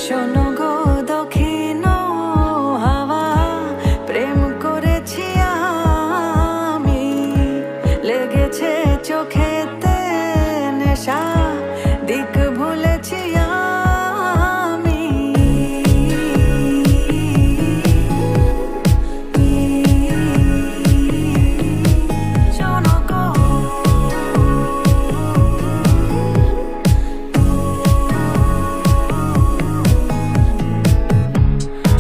শোনো গো দক্ষিণ হাওয়া, প্রেম করেছি আমি, লেগেছে চোখেতে নেশা, দিক ভুলেছি আমি। শোনো গো,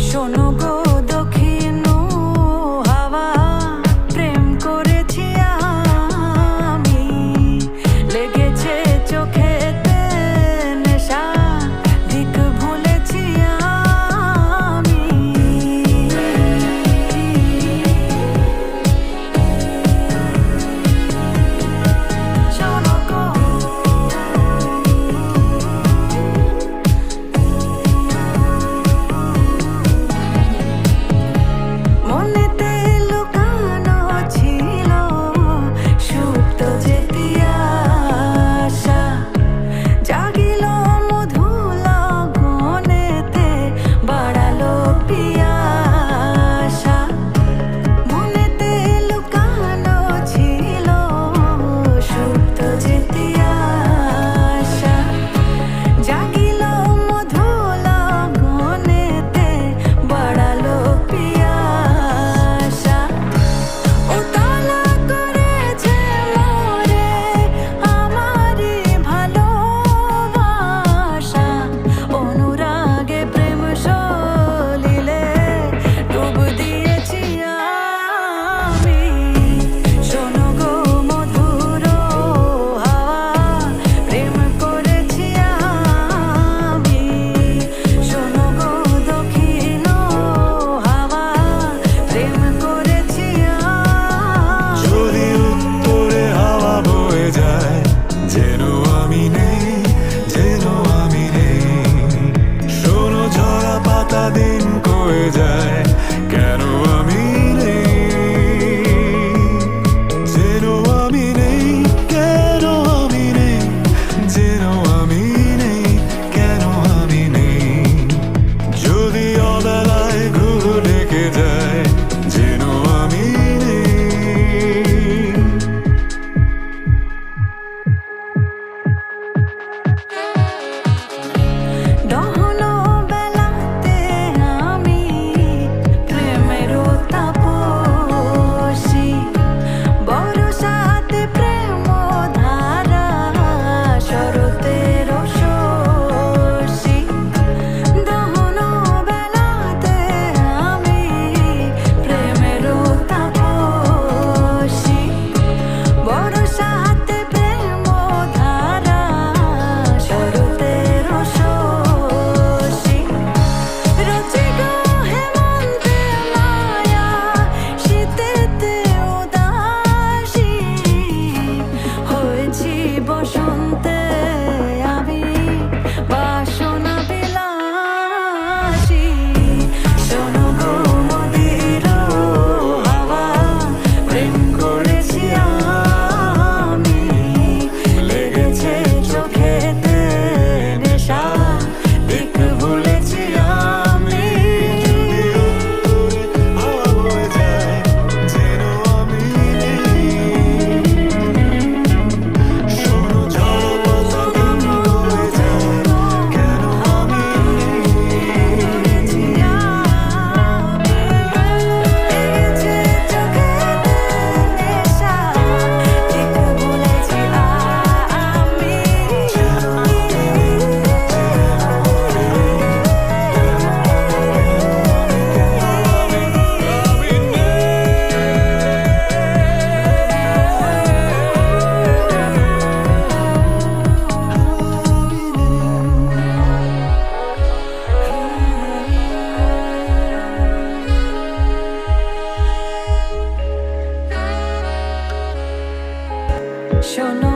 শোনো গো দক্ষিণ হাওয়া, প্রেম করেছি আমি, লেগেছে চোখেতে নেশা, দিক ভুলেছি আমি। শোনো গো, মনেতে লুকানো ছিল সুপ্ত যে তিয়াসা, জাগিল মধু লগনেতে, বাড়ালো পিয়াসা। মনেতে লুকানো ছিল সুপ্ত যে তিয়াসা, জাগিল মধু লগনেতে, বাড়ালো পিয়াসা। উতলা করেছে মোরে আমারি ভালোবাসা, অনুরাগে প্রেম সলিলে ডুব দিয়েছি আমি। শোনো গো মধুর হাওয়া, প্রেম করেছি আমি। শোনো গো দক্ষিণ হাওয়া, প্রেম করেছি আমি। যদি উত্তরে হাওয়া বয়ে যায়, যেন আমি নেই, যেন আমি নেই। শোনো ঝরা পাতা দিন কয়ে যায়, কেন আমি নেই, যেন আমি নেই, কেন আমি নেই, যেন আমি নেই, কেন আমি নেই। যদি অবেলায় ঘুম ঢেকে যায়, যেন আমি নেই। দহন বেলাতে আমি প্রেমের তাপসী, বরসাতে প্রেম ধারা, শরতের শশী। দহন বেলাতে আমি প্রেমের তাপসী, বরসাতে প্রেম ধারা, শরতের শশী। রচিক হেমন্তে মায়া, শীতেতে উদাসী, হয়েছি বসন্তে আমি বাসনা বিলাসী। শোনো গো মদির হাওয়া, প্রেম করেছি আমি, লেগেছে চোখেতে নেশা, দিক ভুলেছি আমি। হাওয়া বয়ে যায়, যেন আমি নেই। শোনো ঝরা পাতা দিন কয়ে যায়, কেন আমি নেই। লেগেছে চোখেতে নেশা, দিক ভুলেছি আমি। শোনো